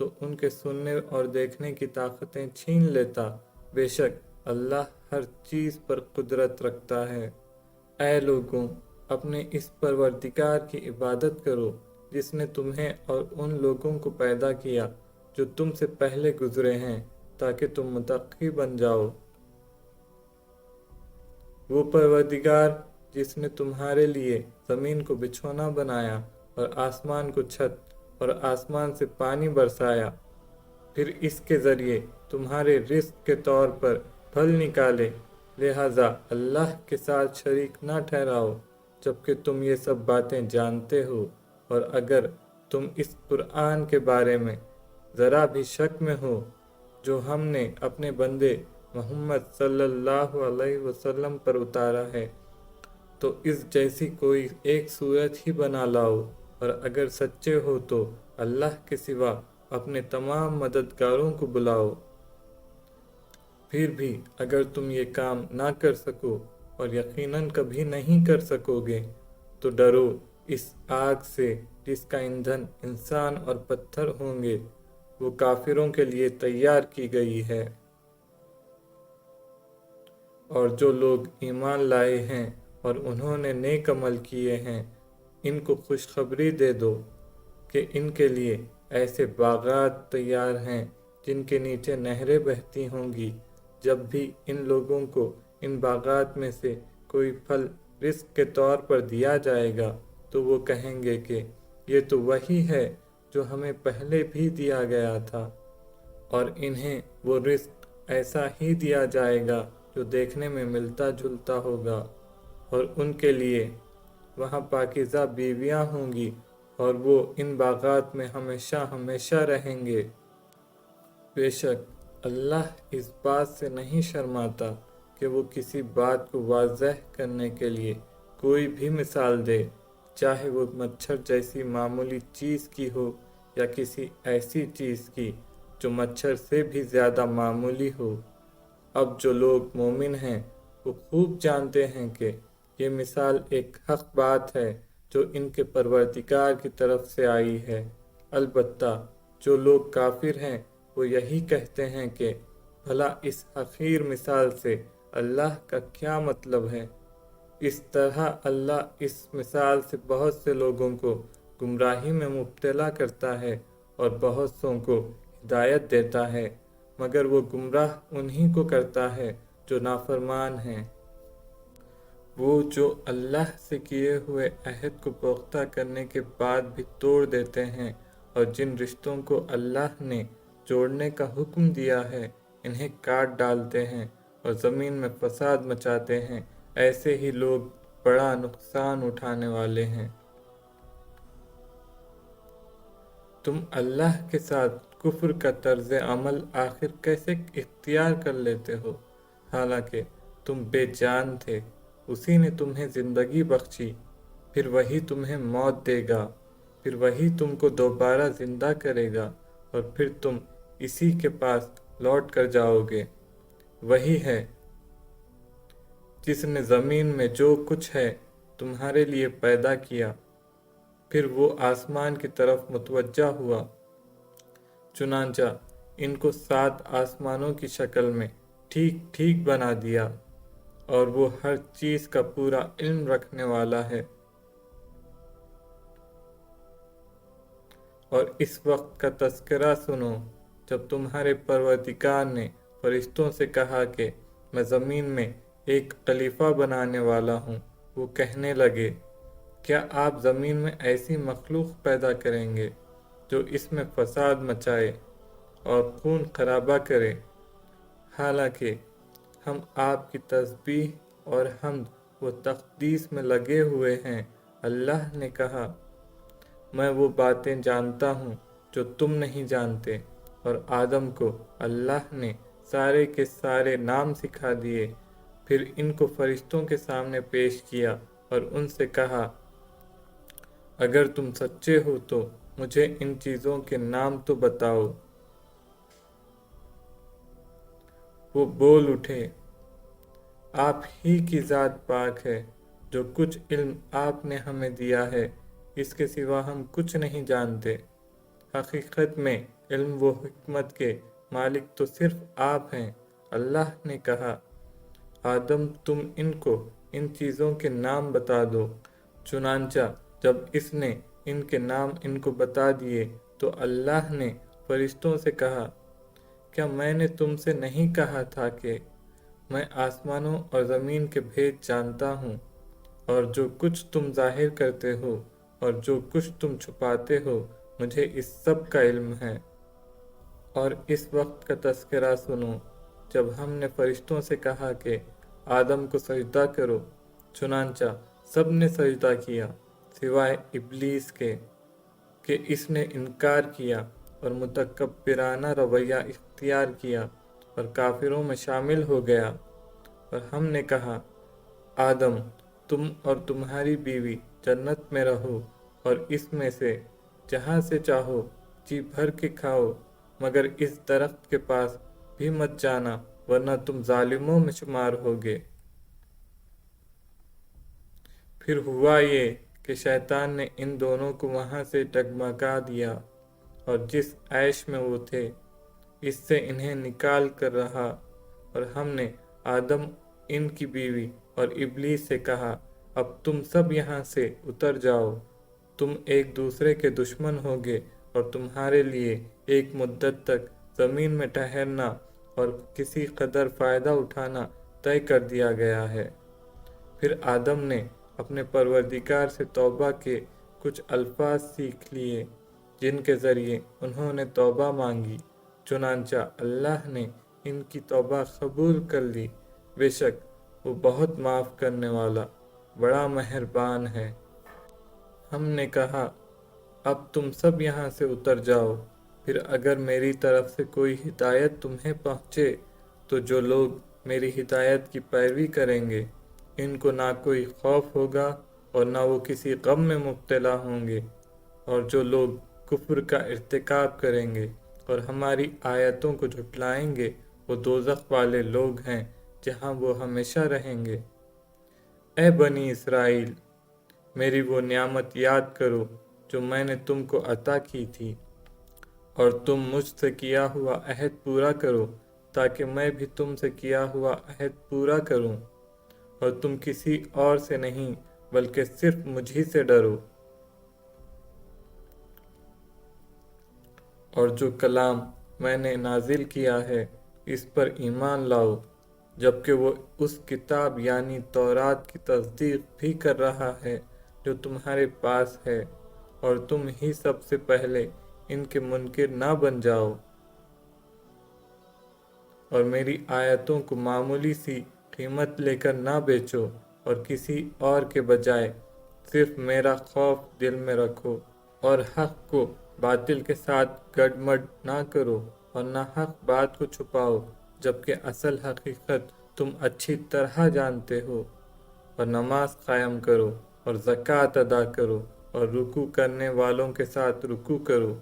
تو ان کے سننے اور دیکھنے کی طاقتیں چھین لیتا۔ بے شک اللہ ہر چیز پر قدرت رکھتا ہے۔ اے لوگوں، اپنے اس پروردگار کی عبادت کرو جس نے تمہیں اور ان لوگوں کو پیدا کیا جو تم سے پہلے گزرے ہیں، تاکہ تم متقی بن جاؤ۔ وہ پروردگار جس نے تمہارے لیے زمین کو بچھونا بنایا اور آسمان کو چھت اور آسمان سے پانی برسایا، پھر اس کے ذریعے تمہارے رزق کے طور پر پھل نکالے، لہذا اللہ کے ساتھ شریک نہ ٹھہراؤ جبکہ تم یہ سب باتیں جانتے ہو۔ اور اگر تم اس قرآن کے بارے میں ذرا بھی شک میں ہو جو ہم نے اپنے بندے محمد صلی اللہ علیہ وسلم پر اتارا ہے، تو اس جیسی کوئی ایک صورت ہی بنا لاؤ، اور اگر سچے ہو تو اللہ کے سوا اپنے تمام مددگاروں کو بلاؤ۔ پھر بھی اگر تم یہ کام نہ کر سکو اور یقیناً کبھی نہیں کر سکو گے، تو ڈرو اس آگ سے جس کا ایندھن انسان اور پتھر ہوں گے، وہ کافروں کے لیے تیار کی گئی ہے۔ اور جو لوگ ایمان لائے ہیں اور انہوں نے نیک عمل کیے ہیں، ان کو خوشخبری دے دو کہ ان کے لیے ایسے باغات تیار ہیں جن کے نیچے نہریں بہتی ہوں گی۔ جب بھی ان لوگوں کو ان باغات میں سے کوئی پھل رزق کے طور پر دیا جائے گا تو وہ کہیں گے کہ یہ تو وہی ہے جو ہمیں پہلے بھی دیا گیا تھا، اور انہیں وہ رزق ایسا ہی دیا جائے گا جو دیکھنے میں ملتا جلتا ہوگا، اور ان کے لیے وہاں پاکیزہ بیویاں ہوں گی، اور وہ ان باغات میں ہمیشہ ہمیشہ رہیں گے۔ بے شک اللہ اس بات سے نہیں شرماتا کہ وہ کسی بات کو واضح کرنے کے لیے کوئی بھی مثال دے، چاہے وہ مچھر جیسی معمولی چیز کی ہو یا کسی ایسی چیز کی جو مچھر سے بھی زیادہ معمولی ہو۔ اب جو لوگ مومن ہیں وہ خوب جانتے ہیں کہ یہ مثال ایک حق بات ہے جو ان کے پروردگار کی طرف سے آئی ہے۔ البتہ جو لوگ کافر ہیں وہ یہی کہتے ہیں کہ بھلا اس حقیر مثال سے اللہ کا کیا مطلب ہے۔ اس طرح اللہ اس مثال سے بہت سے لوگوں کو گمراہی میں مبتلا کرتا ہے اور بہت سوں کو ہدایت دیتا ہے، مگر وہ گمراہ انہی کو کرتا ہے جو نافرمان ہیں۔ وہ جو اللہ سے کیے ہوئے عہد کو پختہ کرنے کے بعد بھی توڑ دیتے ہیں، اور جن رشتوں کو اللہ نے جوڑنے کا حکم دیا ہے انہیں کاٹ ڈالتے ہیں اور زمین میں فساد مچاتے ہیں، ایسے ہی لوگ بڑا نقصان اٹھانے والے ہیں۔ تم اللہ کے ساتھ کفر کا طرز عمل آخر کیسے اختیار کر لیتے ہو، حالانکہ تم بے جان تھے، اسی نے تمہیں زندگی بخشی، پھر وہی تمہیں موت دے گا، پھر وہی تم کو دوبارہ زندہ کرے گا، اور پھر تم اسی کے پاس لوٹ کر جاؤ گے۔ وہی ہے جس نے زمین میں جو کچھ ہے تمہارے لیے پیدا کیا، پھر وہ آسمان کی طرف متوجہ ہوا، چنانچہ ان کو 7 آسمانوں کی شکل میں ٹھیک ٹھیک بنا دیا، اور وہ ہر چیز کا پورا علم رکھنے والا ہے۔ اور اس وقت کا تذکرہ سنو جب تمہارے پروردگار نے فرشتوں سے کہا کہ میں زمین میں ایک خلیفہ بنانے والا ہوں۔ وہ کہنے لگے، کیا آپ زمین میں ایسی مخلوق پیدا کریں گے جو اس میں فساد مچائے اور خون خرابہ کرے؟ حالانکہ ہم آپ کی تسبیح اور حمد و تقدیس میں لگے ہوئے ہیں۔ اللہ نے کہا، میں وہ باتیں جانتا ہوں جو تم نہیں جانتے، اور آدم کو اللہ نے سارے کے سارے نام سکھا دیے، پھر ان کو فرشتوں کے سامنے پیش کیا اور ان سے کہا، اگر تم سچے ہو تو مجھے ان چیزوں کے نام تو بتاؤ۔ وہ بول اٹھے، آپ ہی کی ذات پاک ہے، جو کچھ علم آپ نے ہمیں دیا ہے اس کے سوا ہم کچھ نہیں جانتے۔ حقیقت میں علم و حکمت کے مالک تو صرف آپ ہیں۔ اللہ نے کہا، آدم تم ان کو ان چیزوں کے نام بتا دو۔ چنانچہ جب اس نے ان کے نام ان کو بتا دیے تو اللہ نے فرشتوں سے کہا، کیا میں نے تم سے نہیں کہا تھا کہ میں آسمانوں اور زمین کے بھید جانتا ہوں، اور جو کچھ تم ظاہر کرتے ہو اور جو کچھ تم چھپاتے ہو مجھے اس سب کا علم ہے۔ اور اس وقت کا تذکرہ سنو جب ہم نے فرشتوں سے کہا کہ آدم کو سجدہ کرو، چنانچہ سب نے سجدہ کیا سوائے ابلیس کے کہ اس نے انکار کیا اور متکبرانہ رویہ اختیار کیا اور کافروں میں شامل ہو گیا۔ اور ہم نے کہا، آدم تم اور تمہاری بیوی جنت میں رہو اور اس میں سے جہاں سے چاہو جی بھر کے کھاؤ، مگر اس درخت کے پاس بھی مت جانا ورنہ تم ظالموں میں شمار ہوگے۔ پھر ہوا یہ کہ شیطان نے ان دونوں کو وہاں سے ڈگمگا دیا، اور جس عیش میں وہ تھے اس سے انہیں نکال کر رہا۔ اور ہم نے آدم، ان کی بیوی اور ابلیس سے کہا، اب تم سب یہاں سے اتر جاؤ، تم ایک دوسرے کے دشمن ہوگے اور تمہارے لیے ایک مدت تک زمین میں ٹھہرنا اور کسی قدر فائدہ اٹھانا طے کر دیا گیا ہے۔ پھر آدم نے اپنے پروردگار سے توبہ کے کچھ الفاظ سیکھ لیے جن کے ذریعے انہوں نے توبہ مانگی، چنانچہ اللہ نے ان کی توبہ قبول کر لی۔ بے شک وہ بہت معاف کرنے والا، بڑا مہربان ہے۔ ہم نے کہا، اب تم سب یہاں سے اتر جاؤ، پھر اگر میری طرف سے کوئی ہدایت تمہیں پہنچے تو جو لوگ میری ہدایت کی پیروی کریں گے ان کو نہ کوئی خوف ہوگا اور نہ وہ کسی غم میں مبتلا ہوں گے، اور جو لوگ کفر کا ارتکاب کریں گے اور ہماری آیتوں کو جھٹلائیں گے وہ دوزخ والے لوگ ہیں جہاں وہ ہمیشہ رہیں گے۔ اے بنی اسرائیل، میری وہ نعمت یاد کرو جو میں نے تم کو عطا کی تھی، اور تم مجھ سے کیا ہوا عہد پورا کرو تاکہ میں بھی تم سے کیا ہوا عہد پورا کروں، اور تم کسی اور سے نہیں بلکہ صرف مجھ ہی سے ڈرو۔ اور جو کلام میں نے نازل کیا ہے اس پر ایمان لاؤ، جبکہ وہ اس کتاب یعنی تورات کی تصدیق بھی کر رہا ہے جو تمہارے پاس ہے، اور تم ہی سب سے پہلے ان کے منکر نہ بن جاؤ، اور میری آیتوں کو معمولی سی قیمت لے کر نہ بیچو، اور کسی اور کے بجائے صرف میرا خوف دل میں رکھو، اور حق کو باطل کے ساتھ گڈمڈ نہ کرو، اور نہ حق بات کو چھپاؤ جبکہ اصل حقیقت تم اچھی طرح جانتے ہو، اور نماز قائم کرو اور زکوٰۃ ادا کرو اور رکوع کرنے والوں کے ساتھ رکوع کرو۔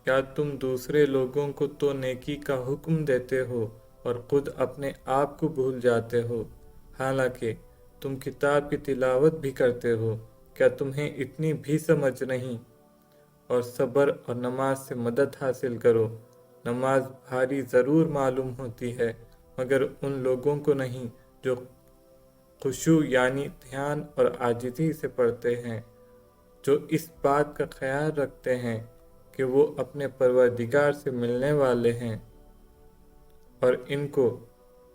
کیا تم دوسرے لوگوں کو تو نیکی کا حکم دیتے ہو اور خود اپنے آپ کو بھول جاتے ہو، حالانکہ تم کتاب کی تلاوت بھی کرتے ہو؟ کیا تمہیں اتنی بھی سمجھ نہیں؟ اور صبر اور نماز سے مدد حاصل کرو۔ نماز بھاری ضرور معلوم ہوتی ہے مگر ان لوگوں کو نہیں جو خشوع یعنی دھیان اور عاجزی سے پڑھتے ہیں، جو اس بات کا خیال رکھتے ہیں کہ وہ اپنے پروردگار سے ملنے والے ہیں اور ان کو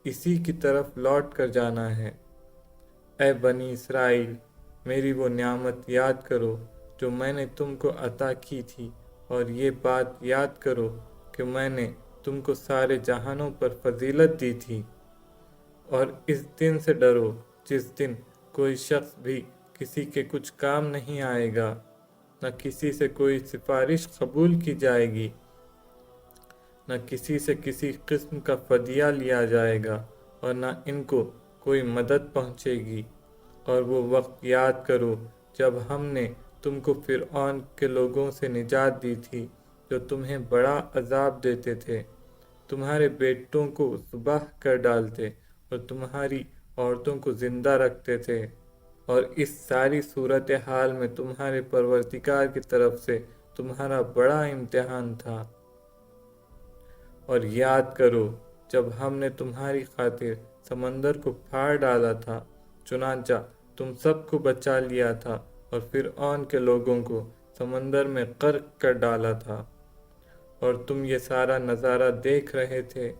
اسی کی طرف لوٹ کر جانا ہے۔ اے بنی اسرائیل، میری وہ نعمت یاد کرو جو میں نے تم کو عطا کی تھی، اور یہ بات یاد کرو کہ میں نے تم کو سارے جہانوں پر فضیلت دی تھی، اور اس دن سے ڈرو جس دن کوئی شخص بھی کسی کے کچھ کام نہیں آئے گا، نہ کسی سے کوئی سفارش قبول کی جائے گی، نہ کسی سے کسی قسم کا فدیہ لیا جائے گا، اور نہ ان کو کوئی مدد پہنچے گی۔ اور وہ وقت یاد کرو جب ہم نے تم کو فرعون کے لوگوں سے نجات دی تھی جو تمہیں بڑا عذاب دیتے تھے، تمہارے بیٹوں کو ذبح کر ڈالتے اور تمہاری عورتوں کو زندہ رکھتے تھے، اور اس ساری صورتحال میں تمہارے پروردگار کی طرف سے تمہارا بڑا امتحان تھا۔ اور یاد کرو جب ہم نے تمہاری خاطر سمندر کو پھاڑ ڈالا تھا، چنانچہ تم سب کو بچا لیا تھا اور فرعون کے لوگوں کو سمندر میں غرق کر ڈالا تھا، اور تم یہ سارا نظارہ دیکھ رہے تھے۔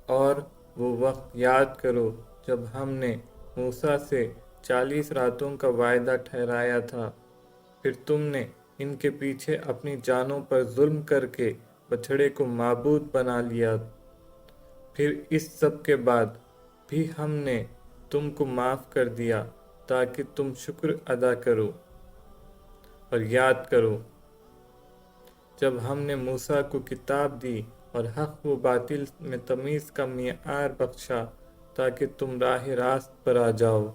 اور وہ وقت یاد کرو جب ہم نے موسیٰ سے 40 راتوں کا وعدہ ٹھہرایا تھا، پھر تم نے ان کے پیچھے اپنی جانوں پر ظلم کر کے بچھڑے کو معبود بنا لیا۔ پھر اس سب کے بعد بھی ہم نے تم کو معاف کر دیا تاکہ تم شکر ادا کرو۔ اور یاد کرو جب ہم نے موسیٰ کو کتاب دی اور حق و باطل میں تمیز کا معیار بخشا تاکہ تم راہ راست پر آ جاؤ۔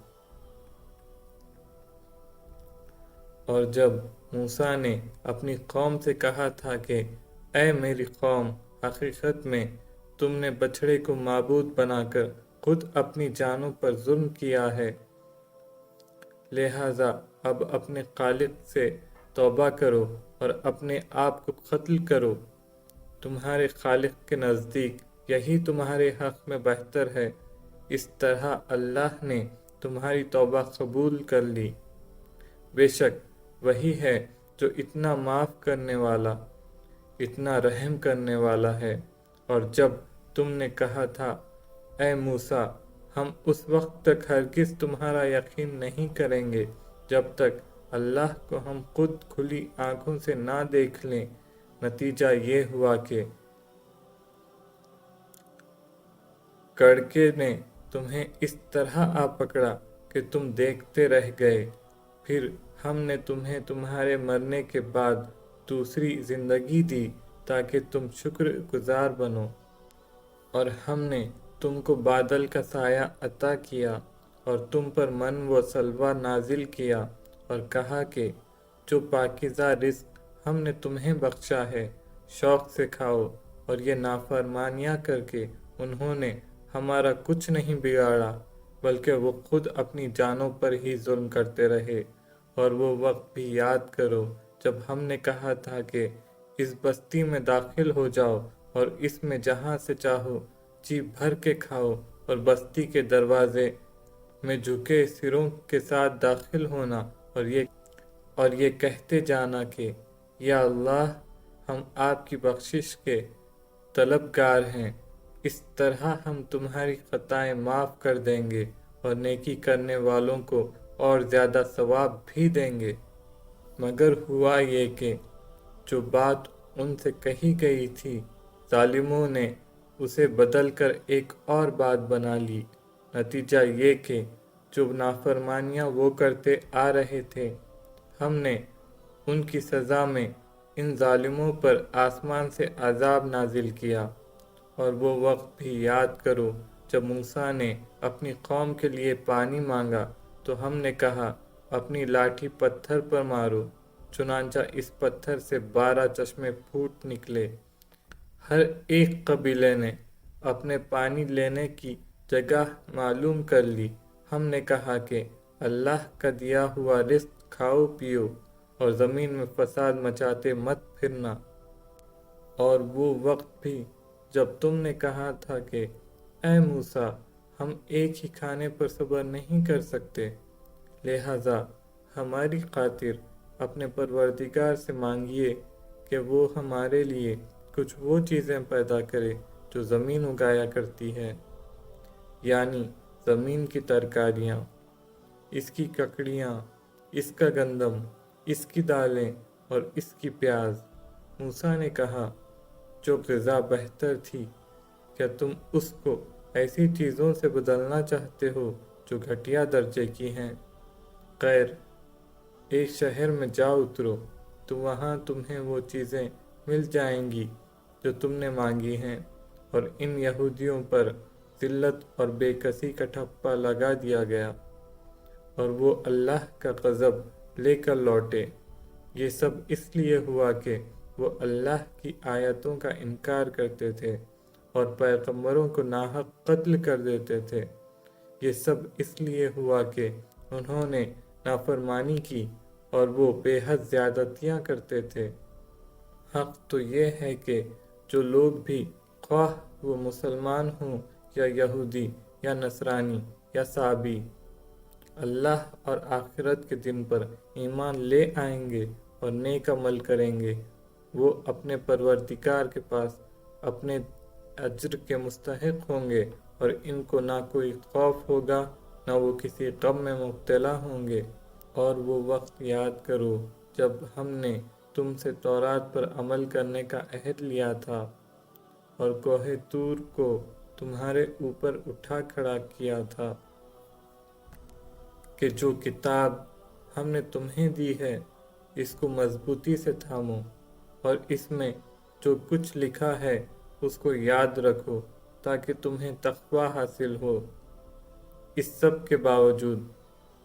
اور جب موسیٰ نے اپنی قوم سے کہا تھا کہ اے میری قوم، حقیقت میں تم نے بچھڑے کو معبود بنا کر خود اپنی جانوں پر ظلم کیا ہے، لہٰذا اب اپنے خالق سے توبہ کرو اور اپنے آپ کو قتل کرو۔ تمہارے خالق کے نزدیک یہی تمہارے حق میں بہتر ہے۔ اس طرح اللہ نے تمہاری توبہ قبول کر لی۔ بے شک وہی ہے جو اتنا معاف کرنے والا، اتنا رحم کرنے والا ہے۔ اور جب تم نے کہا تھا اے موسیٰ، ہم اس وقت تک ہرگز تمہارا یقین نہیں کریں گے جب تک اللہ کو ہم خود کھلی آنکھوں سے نہ دیکھ لیں، نتیجہ یہ ہوا کہ کڑکے نے تمہیں اس طرح آ پکڑا کہ تم دیکھتے رہ گئے۔ پھر ہم نے تمہیں تمہارے مرنے کے بعد دوسری زندگی دی تاکہ تم شکر گزار بنو، اور ہم نے تم کو بادل کا سایہ عطا کیا اور تم پر من و سلوہ نازل کیا، اور کہا کہ جو پاکیزہ رزق ہم نے تمہیں بخشا ہے شوق سے کھاؤ، اور یہ نافرمانیاں کر کے انہوں نے ہمارا کچھ نہیں بگاڑا بلکہ وہ خود اپنی جانوں پر ہی ظلم کرتے رہے۔ اور وہ وقت بھی یاد کرو جب ہم نے کہا تھا کہ اس بستی میں داخل ہو جاؤ اور اس میں جہاں سے چاہو جی بھر کے کھاؤ، اور بستی کے دروازے میں جھکے سروں کے ساتھ داخل ہونا، اور یہ کہتے جانا کہ یا اللہ، ہم آپ کی بخشش کے طلبگار ہیں۔ اس طرح ہم تمہاری خطائیں معاف کر دیں گے اور نیکی کرنے والوں کو اور زیادہ ثواب بھی دیں گے۔ مگر ہوا یہ کہ جو بات ان سے کہی گئی تھی، ظالموں نے اسے بدل کر ایک اور بات بنا لی، نتیجہ یہ کہ جو نافرمانیاں وہ کرتے آ رہے تھے، ہم نے ان کی سزا میں ان ظالموں پر آسمان سے عذاب نازل کیا۔ اور وہ وقت بھی یاد کرو جب موسیٰ نے اپنی قوم کے لیے پانی مانگا تو ہم نے کہا اپنی لاٹھی پتھر پر مارو، چنانچہ اس پتھر سے 12 چشمے پھوٹ نکلے۔ ہر ایک قبیلے نے اپنے پانی لینے کی جگہ معلوم کر لی۔ ہم نے کہا کہ اللہ کا دیا ہوا رزق کھاؤ پیو اور زمین میں فساد مچاتے مت پھرنا۔ اور وہ وقت بھی جب تم نے کہا تھا کہ اے موسیٰ، ہم ایک ہی کھانے پر صبر نہیں کر سکتے، لہٰذا ہماری خاطر اپنے پروردگار سے مانگیے کہ وہ ہمارے لیے کچھ وہ چیزیں پیدا کرے جو زمین اگایا کرتی ہے، یعنی زمین کی ترکاریاں، اس کی ککڑیاں، اس کا گندم، اس کی دالیں اور اس کی پیاز۔ موسیٰ نے کہا جو غذا بہتر تھی، کیا تم اس کو ایسی چیزوں سے بدلنا چاہتے ہو جو گھٹیا درجے کی ہیں؟ خیر، ایک شہر میں جا اترو تو وہاں تمہیں وہ چیزیں مل جائیں گی جو تم نے مانگی ہیں۔ اور ان یہودیوں پر ذلت اور بے کسی کا ٹھپا لگا دیا گیا، اور وہ اللہ کا غضب لے کر لوٹے۔ یہ سب اس لیے ہوا کہ وہ اللہ کی آیتوں کا انکار کرتے تھے اور پیغمبروں کو ناحق قتل کر دیتے تھے۔ یہ سب اس لیے ہوا کہ انہوں نے نافرمانی کی اور وہ بے حد زیادتیاں کرتے تھے۔ حق تو یہ ہے کہ جو لوگ بھی خواہ وہ مسلمان ہوں یا یہودی یا نصرانی یا صابی، اللہ اور آخرت کے دن پر ایمان لے آئیں گے اور نیک عمل کریں گے، وہ اپنے پروردگار کے پاس اپنے اجر کے مستحق ہوں گے، اور ان کو نہ کوئی خوف ہوگا نہ وہ کسی غم میں مبتلا ہوں گے۔ اور وہ وقت یاد کرو جب ہم نے تم سے تورات پر عمل کرنے کا عہد لیا تھا اور کوہ طور کو تمہارے اوپر اٹھا کھڑا کیا تھا کہ جو کتاب ہم نے تمہیں دی ہے اس کو مضبوطی سے تھامو، اور اس میں جو کچھ لکھا ہے اس کو یاد رکھو تاکہ تمہیں تقوی حاصل ہو۔ اس سب کے باوجود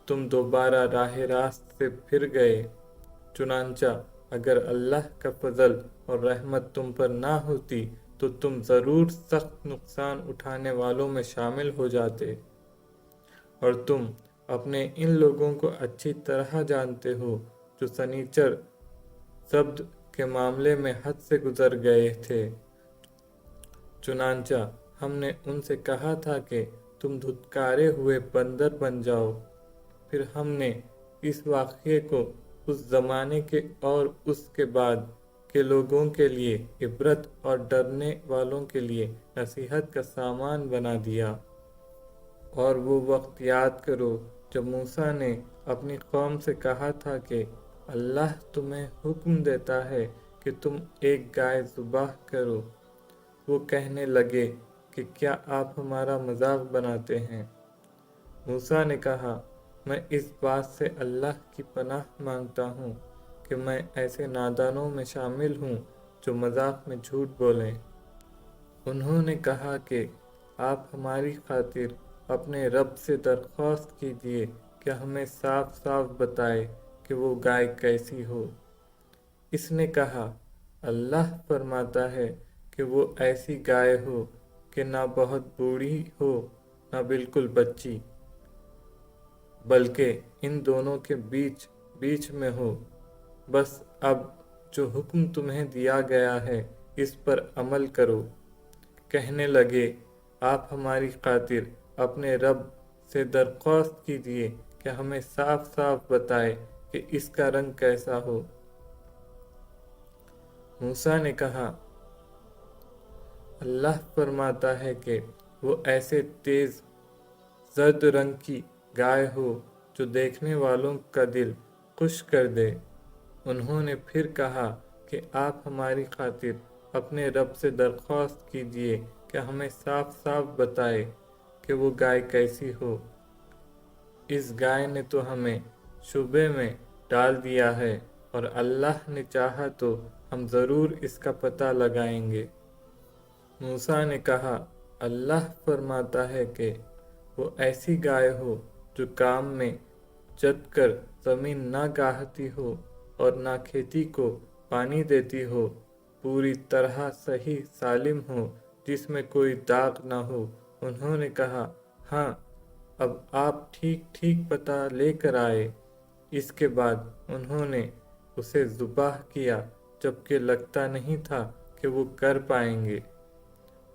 تم دوبارہ راہ راست سے پھر گئے، چنانچہ اگر اللہ کا فضل اور رحمت تم پر نہ ہوتی تو تم ضرور سخت نقصان اٹھانے والوں میں شامل ہو جاتے، اور تم اپنے ان لوگوں کو اچھی طرح جانتے ہو جو سنیچر ضبط کے معاملے میں حد سے گزر گئے تھے۔ چنانچہ ہم نے ان سے کہا تھا کہ تم دھتکارے ہوئے بندر بن جاؤ، پھر ہم نے اس واقعے کو اس زمانے کے اور اس کے بعد کے لوگوں کے لیے عبرت اور ڈرنے والوں کے لیے نصیحت کا سامان بنا دیا۔ اور وہ وقت یاد کرو جب موسیٰ نے اپنی قوم سے کہا تھا کہ اللہ تمہیں حکم دیتا ہے کہ تم ایک گائے ذبح کرو۔ وہ کہنے لگے کہ کیا آپ ہمارا مذاق بناتے ہیں؟ موسیٰ نے کہا، میں اس بات سے اللہ کی پناہ مانگتا ہوں کہ میں ایسے نادانوں میں شامل ہوں جو مذاق میں جھوٹ بولیں۔ انہوں نے کہا کہ آپ ہماری خاطر اپنے رب سے درخواست کیجیے کہ ہمیں صاف صاف بتائے کہ وہ گائے کیسی ہو۔ اس نے کہا، اللہ فرماتا ہے کہ وہ ایسی گائے ہو کہ نہ بہت بوڑھی ہو نہ بالکل بچی، بلکہ ان دونوں کے بیچ بیچ میں ہو۔ بس اب جو حکم تمہیں دیا گیا ہے اس پر عمل کرو۔ کہنے لگے، آپ ہماری خاطر اپنے رب سے درخواست کیجیے کہ ہمیں صاف صاف بتائے کہ اس کا رنگ کیسا ہو۔ موسیٰ نے کہا، اللہ فرماتا ہے کہ وہ ایسے تیز زرد رنگ کی گائے ہو جو دیکھنے والوں کا دل خوش کر دے۔ انہوں نے پھر کہا کہ آپ ہماری خاطر اپنے رب سے درخواست کیجیے کہ ہمیں صاف صاف بتائے کہ وہ گائے کیسی ہو۔ اس گائے نے تو ہمیں شبے میں ڈال دیا ہے، اور اللہ نے چاہا تو ہم ضرور اس کا پتہ لگائیں گے۔ موسیٰ نے کہا، اللہ فرماتا ہے کہ وہ ایسی گائے ہو جو کام میں جت کر زمین نہ گاہتی ہو اور نہ کھیتی کو پانی دیتی ہو، پوری طرح صحیح سالم ہو، جس میں کوئی داغ نہ ہو۔ انہوں نے کہا، ہاں، اب آپ ٹھیک ٹھیک پتہ لے کر آئے۔ اس کے بعد انہوں نے اسے ذبح کیا جبکہ لگتا نہیں تھا کہ وہ کر پائیں گے۔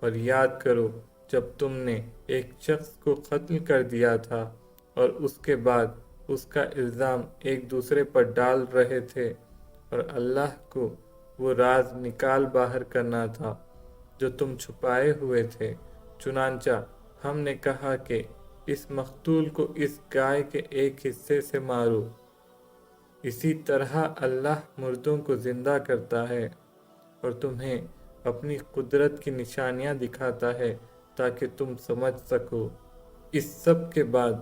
اور یاد کرو جب تم نے ایک شخص کو قتل کر دیا تھا اور اس کے بعد اس کا الزام ایک دوسرے پر ڈال رہے تھے، اور اللہ کو وہ راز نکال باہر کرنا تھا جو تم چھپائے ہوئے تھے۔ چنانچہ ہم نے کہا کہ اس مقتول کو اس گائے کے ایک حصے سے مارو۔ اسی طرح اللہ مردوں کو زندہ کرتا ہے اور تمہیں اپنی قدرت کی نشانیاں دکھاتا ہے تاکہ تم سمجھ سکو۔ اس سب کے بعد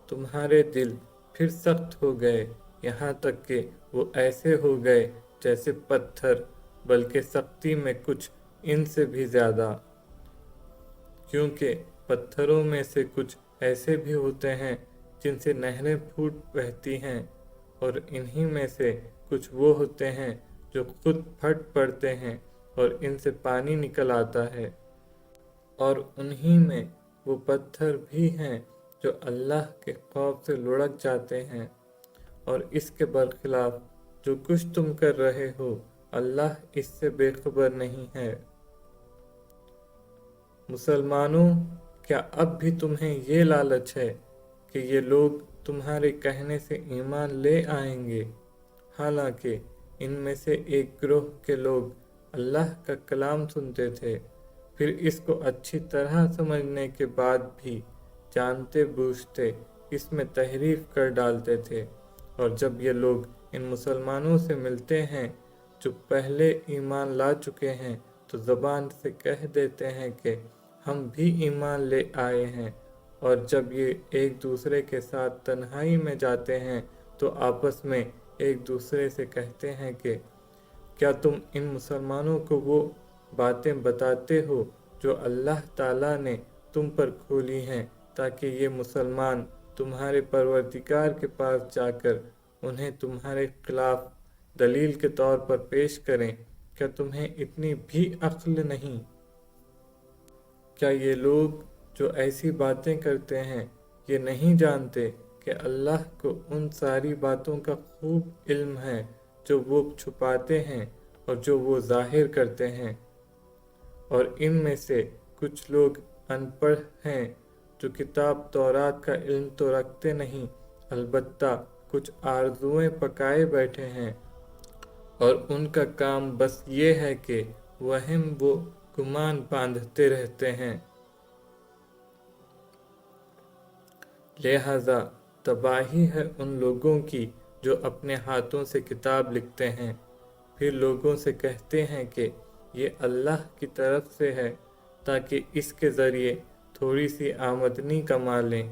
تمہارے دل پھر سخت ہو گئے، یہاں تک کہ وہ ایسے ہو گئے جیسے پتھر، بلکہ سختی میں کچھ ان سے بھی زیادہ، کیونکہ پتھروں میں سے کچھ ایسے بھی ہوتے ہیں جن سے نہریں پھوٹ بہتی ہیں، اور انہی میں سے کچھ وہ ہوتے ہیں جو خود پھٹ پڑتے ہیں اور ان سے پانی نکل آتا ہے، اور انہی میں وہ پتھر بھی ہیں جو اللہ کے خوف سے لڑک جاتے ہیں۔ اور اس کے برخلاف جو کچھ تم کر رہے ہو، اللہ اس سے بے خبر نہیں ہے۔ مسلمانوں، کیا اب بھی تمہیں یہ لالچ ہے کہ یہ لوگ تمہارے کہنے سے ایمان لے آئیں گے، حالانکہ ان میں سے ایک گروہ کے لوگ اللہ کا کلام سنتے تھے، پھر اس کو اچھی طرح سمجھنے کے بعد بھی جانتے بوجھتے اس میں تحریف کر ڈالتے تھے۔ اور جب یہ لوگ ان مسلمانوں سے ملتے ہیں جو پہلے ایمان لا چکے ہیں تو زبان سے کہہ دیتے ہیں کہ ہم بھی ایمان لے آئے ہیں، اور جب یہ ایک دوسرے کے ساتھ تنہائی میں جاتے ہیں تو آپس میں ایک دوسرے سے کہتے ہیں کہ کیا تم ان مسلمانوں کو وہ باتیں بتاتے ہو جو اللہ تعالیٰ نے تم پر کھولی ہیں تاکہ یہ مسلمان تمہارے پروردگار کے پاس جا کر انہیں تمہارے خلاف دلیل کے طور پر پیش کریں؟ کیا تمہیں اتنی بھی عقل نہیں؟ کیا یہ لوگ جو ایسی باتیں کرتے ہیں یہ نہیں جانتے کہ اللہ کو ان ساری باتوں کا خوب علم ہے جو وہ چھپاتے ہیں اور جو وہ ظاہر کرتے ہیں؟ اور ان میں سے کچھ لوگ ان پڑھ ہیں جو کتاب تورات کا علم تو رکھتے نہیں، البتہ کچھ آرزوئیں پکائے بیٹھے ہیں، اور ان کا کام بس یہ ہے کہ وہم و گمان باندھتے رہتے ہیں۔ لہذا تباہی ہے ان لوگوں کی جو اپنے ہاتھوں سے کتاب لکھتے ہیں، پھر لوگوں سے کہتے ہیں کہ یہ اللہ کی طرف سے ہے تاکہ اس کے ذریعے تھوڑی سی آمدنی کما لیں۔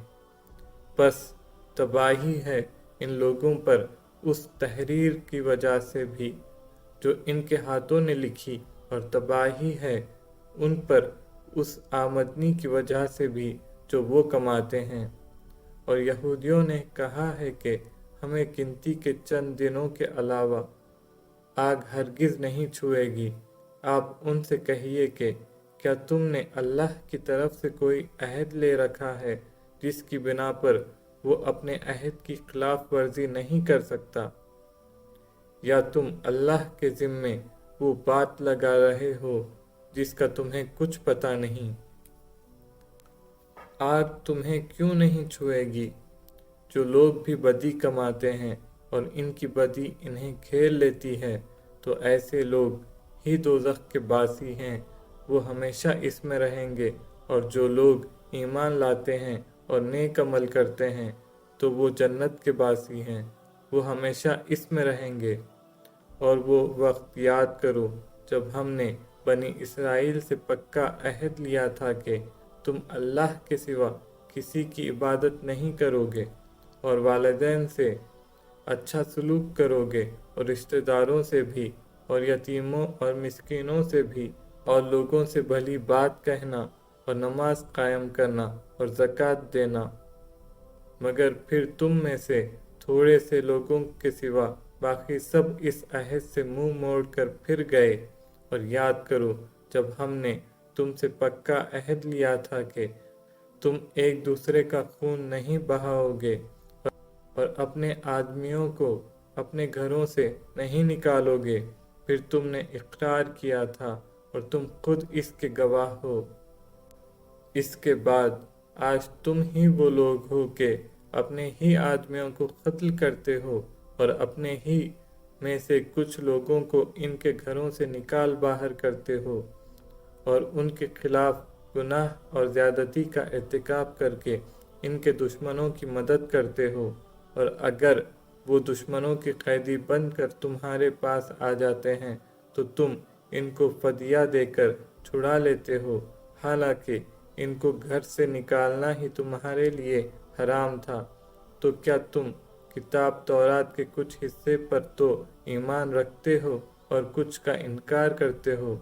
بس تباہی ہے ان لوگوں پر اس تحریر کی وجہ سے بھی جو ان کے ہاتھوں نے لکھی، اور تباہی ہے ان پر اس آمدنی کی وجہ سے بھی جو وہ کماتے ہیں۔ اور یہودیوں نے کہا ہے کہ ہمیں گنتی کے چند دنوں کے علاوہ آگ ہرگز نہیں چھوئے گی۔ آپ ان سے کہیے کہ کیا تم نے اللہ کی طرف سے کوئی عہد لے رکھا ہے جس کی بنا پر وہ اپنے عہد کی خلاف ورزی نہیں کر سکتا؟ یا تم اللہ کے ذمے وہ بات لگا رہے ہو جس کا تمہیں کچھ پتہ نہیں؟ آگ تمہیں کیوں نہیں چھوئے گی؟ جو لوگ بھی بدی کماتے ہیں اور ان کی بدی انہیں گھیر لیتی ہے تو ایسے لوگ ہی دوزخ کے باسی ہیں، وہ ہمیشہ اس میں رہیں گے۔ اور جو لوگ ایمان لاتے ہیں اور نیک عمل کرتے ہیں تو وہ جنت کے باسی ہیں، وہ ہمیشہ اس میں رہیں گے۔ اور وہ وقت یاد کرو جب ہم نے بنی اسرائیل سے پکا عہد لیا تھا کہ تم اللہ کے سوا کسی کی عبادت نہیں کرو گے، اور والدین سے اچھا سلوک کرو گے، اور رشتہ داروں سے بھی، اور یتیموں اور مسکینوں سے بھی، اور لوگوں سے بھلی بات کہنا، اور نماز قائم کرنا، اور زکوٰۃ دینا۔ مگر پھر تم میں سے تھوڑے سے لوگوں کے سوا باقی سب اس عہد سے منہ موڑ کر پھر گئے۔ اور یاد کرو جب ہم نے تم سے پکا عہد لیا تھا کہ تم ایک دوسرے کا خون نہیں بہاؤ گے، اور اپنے آدمیوں کو اپنے گھروں سے نہیں نکالو گے، پھر تم نے اقرار کیا تھا اور تم خود اس کے گواہ ہو۔ اس کے بعد آج تم ہی وہ لوگ ہو کہ اپنے ہی آدمیوں کو قتل کرتے ہو، اور اپنے ہی میں سے کچھ لوگوں کو ان کے گھروں سے نکال باہر کرتے ہو، اور ان کے خلاف گناہ اور زیادتی کا ارتکاب کر کے ان کے دشمنوں کی مدد کرتے ہو۔ اور اگر وہ دشمنوں کے قیدی بن کر تمہارے پاس آ جاتے ہیں تو تم ان کو فدیہ دے کر چھڑا لیتے ہو، حالانکہ ان کو گھر سے نکالنا ہی تمہارے لیے حرام تھا۔ تو کیا تم کتاب تورات کے کچھ حصے پر تو ایمان رکھتے ہو اور کچھ کا انکار کرتے ہو؟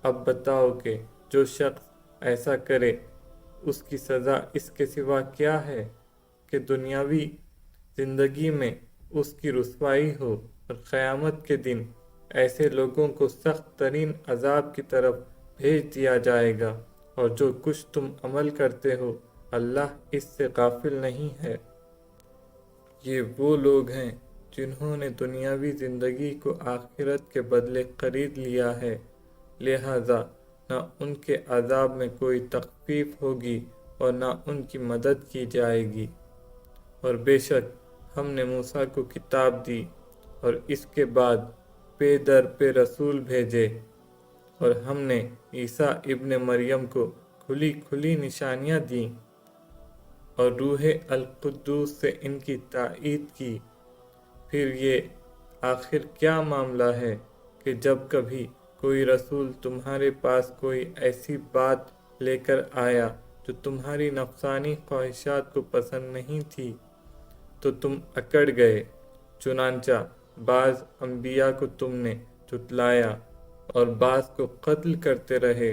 اب بتاؤ کہ جو شخص ایسا کرے اس کی سزا اس کے سوا کیا ہے کہ دنیاوی زندگی میں اس کی رسوائی ہو، اور قیامت کے دن ایسے لوگوں کو سخت ترین عذاب کی طرف بھیج دیا جائے گا۔ اور جو کچھ تم عمل کرتے ہو اللہ اس سے غافل نہیں ہے۔ یہ وہ لوگ ہیں جنہوں نے دنیاوی زندگی کو آخرت کے بدلے خرید لیا ہے، لہذا نہ ان کے عذاب میں کوئی تخفیف ہوگی اور نہ ان کی مدد کی جائے گی۔ اور بے شک ہم نے موسیٰ کو کتاب دی اور اس کے بعد پے در پہ رسول بھیجے، اور ہم نے عیسیٰ ابن مریم کو کھلی کھلی نشانیاں دیں اور روح القدس سے ان کی تائید کی۔ پھر یہ آخر کیا معاملہ ہے کہ جب کبھی کوئی رسول تمہارے پاس کوئی ایسی بات لے کر آیا جو تمہاری نفسانی خواہشات کو پسند نہیں تھی تو تم اکڑ گئے، چنانچہ بعض انبیاء کو تم نے جھٹلایا اور بعض کو قتل کرتے رہے،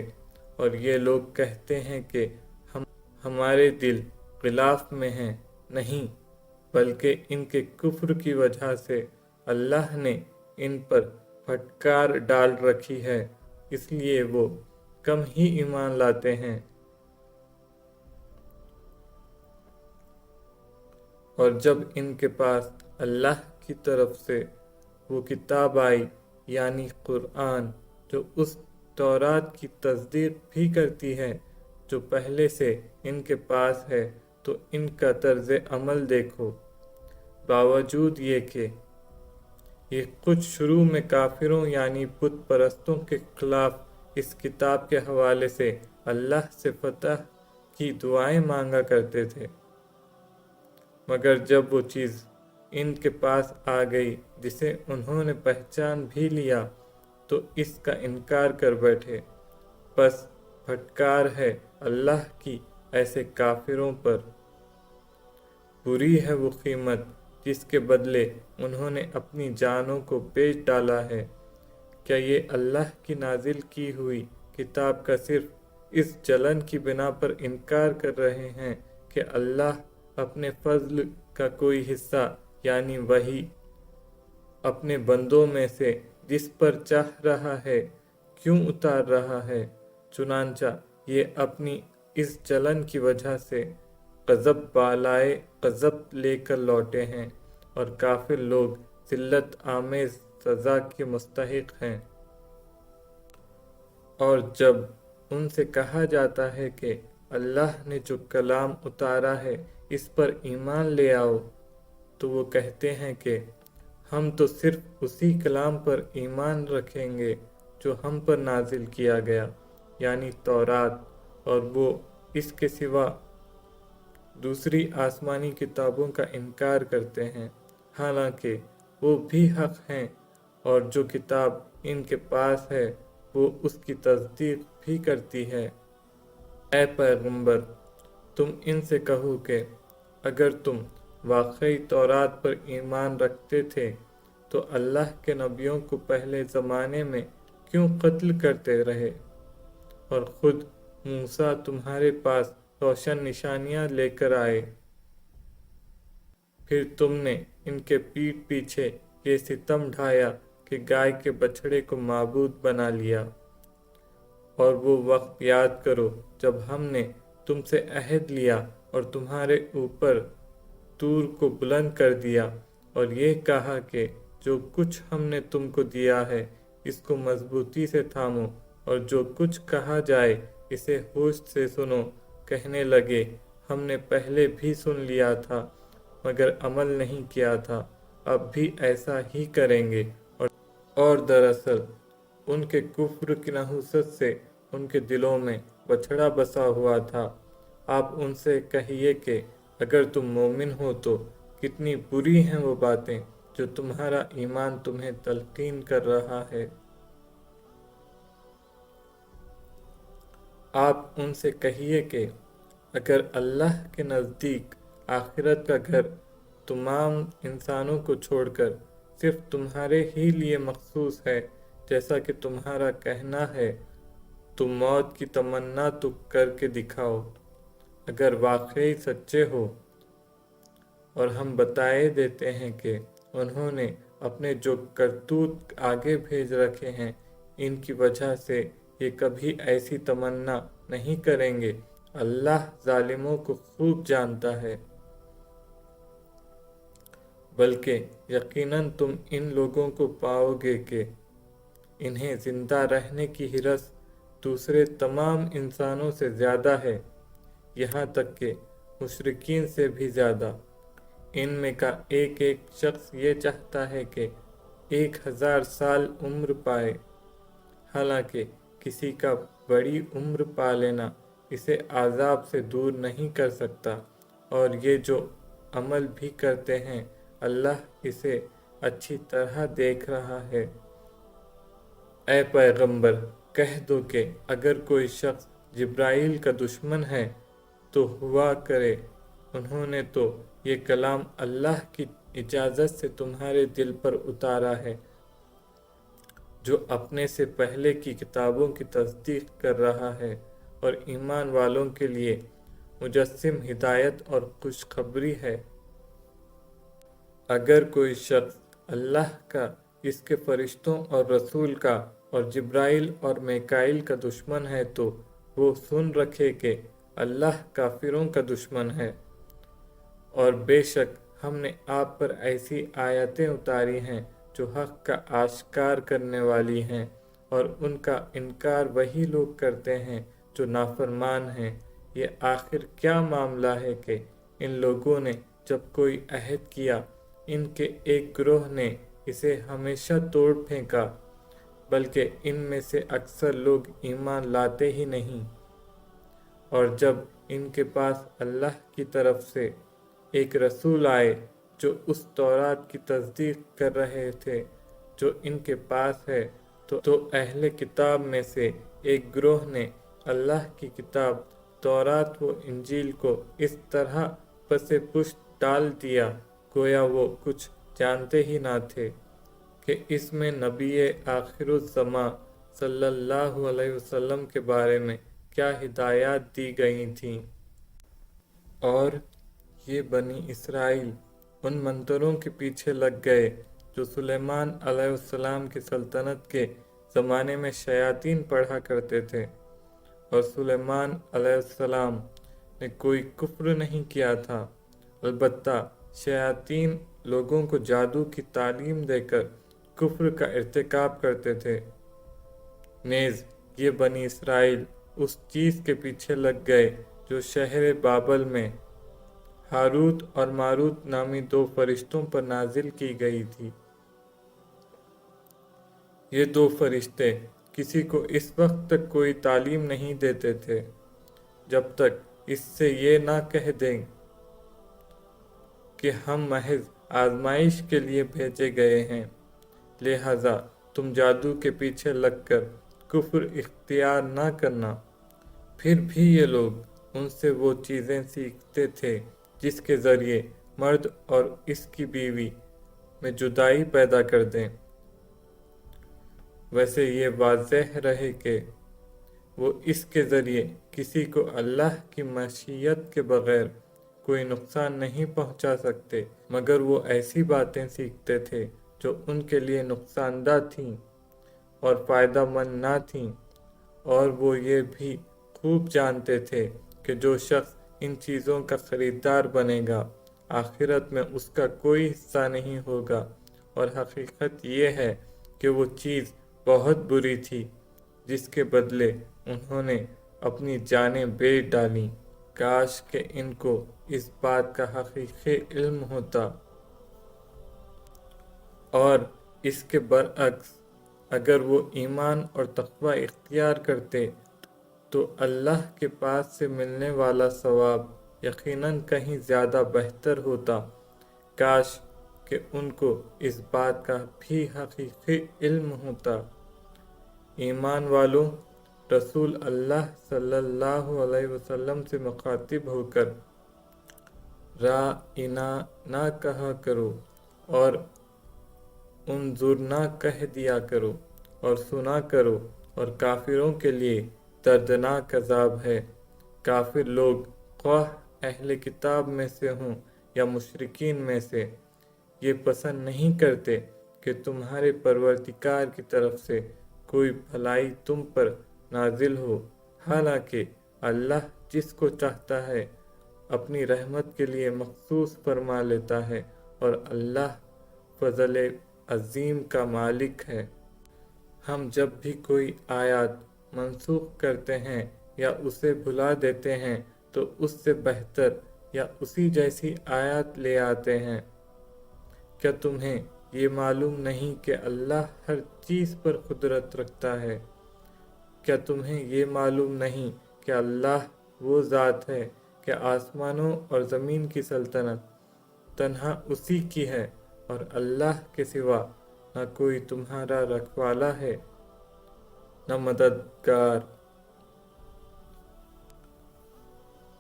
اور یہ لوگ کہتے ہیں کہ ہمارے دل غلاف میں ہیں، نہیں بلکہ ان کے کفر کی وجہ سے اللہ نے ان پر پھٹکار ڈال رکھی ہے، اس لیے وہ کم ہی ایمان لاتے ہیں۔ اور جب ان کے پاس اللہ کی طرف سے وہ کتاب آئی یعنی قرآن جو اس تورات کی تصدیق بھی کرتی ہے جو پہلے سے ان کے پاس ہے، تو ان کا طرز عمل دیکھو۔ باوجود یہ کہ یہ کچھ شروع میں کافروں یعنی بت پرستوں کے خلاف اس کتاب کے حوالے سے اللہ سے فتح کی دعائیں مانگا کرتے تھے، مگر جب وہ چیز ان کے پاس آ گئی جسے انہوں نے پہچان بھی لیا تو اس کا انکار کر بیٹھے۔ بس پھٹکار ہے اللہ کی ایسے کافروں پر، بری ہے وہ قیمت جس کے بدلے انہوں نے اپنی جانوں کو بیچ ڈالا ہے۔ کیا یہ اللہ کی نازل کی ہوئی کتاب کا صرف اس جلن کی بنا پر انکار کر رہے ہیں کہ اللہ اپنے فضل کا کوئی حصہ یعنی وحی اپنے بندوں میں سے جس پر چاہ رہا ہے کیوں اتار رہا ہے؟ چنانچہ یہ اپنی اس جلن کی وجہ سے غضب بالائے غضب لے کر لوٹے ہیں، اور کافر لوگ ذلت آمیز سزا کے مستحق ہیں۔ اور جب ان سے کہا جاتا ہے کہ اللہ نے جو کلام اتارا ہے اس پر ایمان لے آؤ، تو وہ کہتے ہیں کہ ہم تو صرف اسی کلام پر ایمان رکھیں گے جو ہم پر نازل کیا گیا یعنی تورات، اور وہ اس کے سوا دوسری آسمانی کتابوں کا انکار کرتے ہیں، حالانکہ وہ بھی حق ہیں، اور جو کتاب ان کے پاس ہے وہ اس کی تصدیق بھی کرتی ہے۔ اے پیغمبر، تم ان سے کہو کہ اگر تم واقعی تورات پر ایمان رکھتے تھے تو اللہ کے نبیوں کو پہلے زمانے میں کیوں قتل کرتے رہے، اور خود موسیٰ تمہارے پاس روشن نشانیاں لے کر آئے، پھر تم نے ان کے پیٹھ پیچھے یہ ستم ڈھایا کہ گائے کے بچھڑے کو معبود بنا لیا۔ اور وہ وقت یاد کرو جب ہم نے تم سے عہد لیا اور تمہارے اوپر طور کو بلند کر دیا، اور یہ کہا کہ جو کچھ ہم نے تم کو دیا ہے اس کو مضبوطی سے تھامو، اور جو کچھ کہا جائے اسے ہوش سے سنو۔ کہنے لگے ہم نے پہلے بھی سن لیا تھا مگر عمل نہیں کیا تھا، اب بھی ایسا ہی کریں گے۔ اور دراصل ان کے کفر کی نحوست سے ان کے دلوں میں بچھڑا بسا ہوا تھا۔ آپ ان سے کہیے کہ اگر تم مومن ہو تو کتنی بری ہیں وہ باتیں جو تمہارا ایمان تمہیں تلقین کر رہا ہے۔ آپ ان سے کہیے کہ اگر اللہ کے نزدیک آخرت کا گھر تمام انسانوں کو چھوڑ کر صرف تمہارے ہی لیے مخصوص ہے جیسا کہ تمہارا کہنا ہے، تو موت کی تمنا تو کر کے دکھاؤ اگر واقعی سچے ہو۔ اور ہم بتائے دیتے ہیں کہ انہوں نے اپنے جو کرتوت آگے بھیج رکھے ہیں ان کی وجہ سے یہ کبھی ایسی تمنا نہیں کریں گے، اللہ ظالموں کو خوب جانتا ہے۔ بلکہ یقیناً تم ان لوگوں کو پاؤ گے کہ انہیں زندہ رہنے کی ہرس دوسرے تمام انسانوں سے زیادہ ہے، یہاں تک کہ مشرکین سے بھی زیادہ۔ ان میں کا ایک ایک شخص یہ چاہتا ہے کہ 1000 سال عمر پائے، حالانکہ کسی کا بڑی عمر پا لینا اسے عذاب سے دور نہیں کر سکتا، اور یہ جو عمل بھی کرتے ہیں اللہ اسے اچھی طرح دیکھ رہا ہے۔ اے پیغمبر، کہہ دو کہ اگر کوئی شخص جبرائیل کا دشمن ہے تو ہوا کرے، انہوں نے تو یہ کلام اللہ کی اجازت سے تمہارے دل پر اتارا ہے، جو اپنے سے پہلے کی کتابوں کی تصدیق کر رہا ہے، اور ایمان والوں کے لیے مجسم ہدایت اور خوشخبری ہے۔ اگر کوئی شخص اللہ کا، اس کے فرشتوں اور رسول کا اور جبرائیل اور میکائیل کا دشمن ہے تو وہ سن رکھے کہ اللہ کافروں کا دشمن ہے، اور بے شک ہم نے آپ پر ایسی آیتیں اتاری ہیں جو حق کا آشکار کرنے والی ہیں، اور ان کا انکار وہی لوگ کرتے ہیں جو نافرمان ہیں۔ یہ آخر کیا معاملہ ہے کہ ان لوگوں نے جب کوئی عہد کیا، ان کے ایک گروہ نے اسے ہمیشہ توڑ پھینکا، بلکہ ان میں سے اکثر لوگ ایمان لاتے ہی نہیں، اور جب ان کے پاس اللہ کی طرف سے ایک رسول آئے جو اس تورات کی تصدیق کر رہے تھے جو ان کے پاس ہے، تو اہل کتاب میں سے ایک گروہ نے اللہ کی کتاب تورات و انجیل کو اس طرح پس پشت ڈال دیا گویا وہ کچھ جانتے ہی نہ تھے کہ اس میں نبی آخر الزماں صلی اللہ علیہ وسلم کے بارے میں کیا ہدایات دی گئی تھیں۔ اور یہ بنی اسرائیل ان منتروں کے پیچھے لگ گئے جو سلیمان علیہ السلام کی سلطنت کے زمانے میں شیاطین پڑھا کرتے تھے، اور سلیمان علیہ السلام نے کوئی کفر نہیں کیا تھا، البتہ شیاطین لوگوں کو جادو کی تعلیم دے کر کفر کا ارتکاب کرتے تھے۔ نیز یہ بنی اسرائیل اس چیز کے پیچھے لگ گئے جو شہر بابل میں ہاروت اور ماروت نامی 2 فرشتوں پر نازل کی گئی تھی۔ یہ 2 فرشتے کسی کو اس وقت تک کوئی تعلیم نہیں دیتے تھے جب تک اس سے یہ نہ کہہ دیں کہ ہم محض آزمائش کے لیے بھیجے گئے ہیں، لہذا تم جادو کے پیچھے لگ کر کفر اختیار نہ کرنا۔ پھر بھی یہ لوگ ان سے وہ چیزیں سیکھتے تھے جس کے ذریعے مرد اور اس کی بیوی میں جدائی پیدا کر دیں۔ ویسے یہ واضح رہے کہ وہ اس کے ذریعے کسی کو اللہ کی مشیت کے بغیر کوئی نقصان نہیں پہنچا سکتے، مگر وہ ایسی باتیں سیکھتے تھے جو ان کے لیے نقصان دہ تھیں اور فائدہ مند نہ تھیں، اور وہ یہ بھی خوب جانتے تھے کہ جو شخص ان چیزوں کا خریدار بنے گا آخرت میں اس کا کوئی حصہ نہیں ہوگا، اور حقیقت یہ ہے کہ وہ چیز بہت بری تھی جس کے بدلے انہوں نے اپنی جانیں بیچ ڈالیں۔ کاش کہ ان کو اس بات کا حقیقی علم ہوتا۔ اور اس کے برعکس اگر وہ ایمان اور تقوی اختیار کرتے تو اللہ کے پاس سے ملنے والا ثواب یقیناً کہیں زیادہ بہتر ہوتا۔ کاش کہ ان کو اس بات کا بھی حقیقی علم ہوتا۔ ایمان والوں، رسول اللہ صلی اللہ علیہ وسلم سے مخاطب ہو کر رائنا نہ کہا کرو، اور انظر نہ کہہ دیا کرو، اور سنا کرو، اور کافروں کے لیے دردناک عذاب ہے۔ کافر لوگ خواہ اہل کتاب میں سے ہوں یا مشرکین میں سے، یہ پسند نہیں کرتے کہ تمہارے پروردگار کی طرف سے کوئی بھلائی تم پر نازل ہو، حالانکہ اللہ جس کو چاہتا ہے اپنی رحمت کے لیے مخصوص فرما لیتا ہے، اور اللہ فضل عظیم کا مالک ہے۔ ہم جب بھی کوئی آیات منسوخ کرتے ہیں یا اسے بھلا دیتے ہیں تو اس سے بہتر یا اسی جیسی آیات لے آتے ہیں۔ کیا تمہیں یہ معلوم نہیں کہ اللہ ہر چیز پر قدرت رکھتا ہے؟ کیا تمہیں یہ معلوم نہیں کہ اللہ وہ ذات ہے کہ آسمانوں اور زمین کی سلطنت تنہا اسی کی ہے اور اللہ کے سوا نہ کوئی تمہارا رکھوالا ہے نہ مددگار۔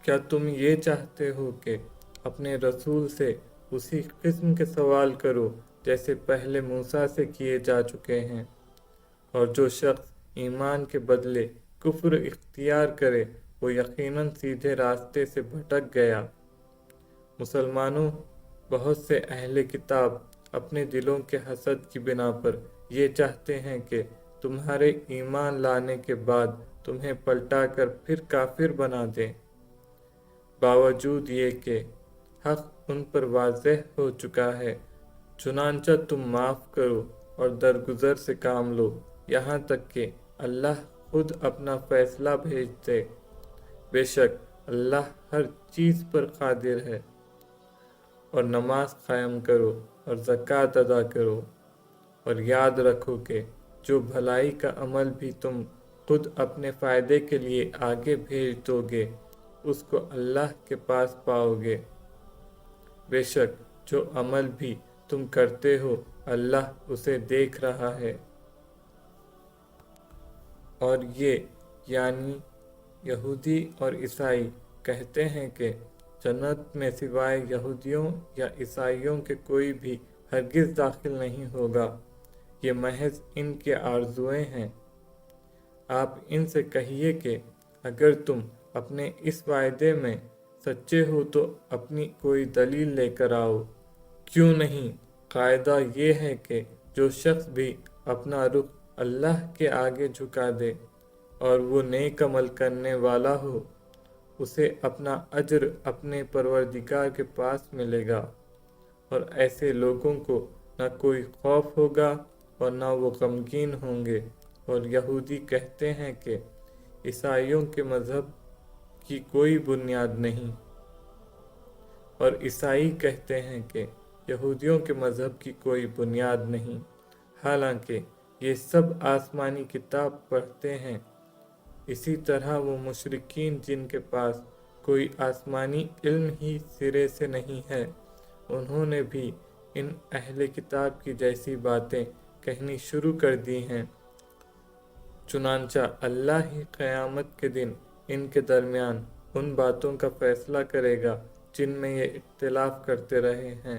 کیا تم یہ چاہتے ہو کہ اپنے رسول سے اسی قسم کے سوال کرو جیسے پہلے موسیٰ سے کیے جا چکے ہیں؟ اور جو شخص ایمان کے بدلے کفر اختیار کرے وہ یقیناً سیدھے راستے سے بھٹک گیا۔ مسلمانوں، بہت سے اہل کتاب اپنے دلوں کے حسد کی بنا پر یہ چاہتے ہیں کہ تمہارے ایمان لانے کے بعد تمہیں پلٹا کر پھر کافر بنا دیں، باوجود یہ کہ حق ان پر واضح ہو چکا ہے۔ چنانچہ تم معاف کرو اور درگزر سے کام لو یہاں تک کہ اللہ خود اپنا فیصلہ بھیج دے۔ بے شک اللہ ہر چیز پر قادر ہے۔ اور نماز قائم کرو اور زکوٰۃ ادا کرو، اور یاد رکھو کہ جو بھلائی کا عمل بھی تم خود اپنے فائدے کے لیے آگے بھیج دو گے اس کو اللہ کے پاس پاؤ گے۔ بے شک جو عمل بھی تم کرتے ہو اللہ اسے دیکھ رہا ہے۔ اور یہ یعنی یہودی اور عیسائی کہتے ہیں کہ جنت میں سوائے یہودیوں یا عیسائیوں کے کوئی بھی ہرگز داخل نہیں ہوگا، یہ محض ان کے آرزوئیں ہیں۔ آپ ان سے کہیے کہ اگر تم اپنے اس وعدے میں سچے ہو تو اپنی کوئی دلیل لے کر آؤ۔ کیوں نہیں؟ قاعدہ یہ ہے کہ جو شخص بھی اپنا رخ اللہ کے آگے جھکا دے اور وہ نیک عمل کرنے والا ہو اسے اپنا اجر اپنے پروردگار کے پاس ملے گا، اور ایسے لوگوں کو نہ کوئی خوف ہوگا اور نہ وہ غمگین ہوں گے۔ اور یہودی کہتے ہیں کہ عیسائیوں کے مذہب کی کوئی بنیاد نہیں، اور عیسائی کہتے ہیں کہ یہودیوں کے مذہب کی کوئی بنیاد نہیں، حالانکہ یہ سب آسمانی کتاب پڑھتے ہیں۔ اسی طرح وہ مشرکین جن کے پاس کوئی آسمانی علم ہی سرے سے نہیں ہے، انہوں نے بھی ان اہل کتاب کی جیسی باتیں کہنی شروع کر دی ہیں۔ چنانچہ اللہ ہی قیامت کے دن ان کے درمیان ان باتوں کا فیصلہ کرے گا جن میں یہ اختلاف کرتے رہے ہیں۔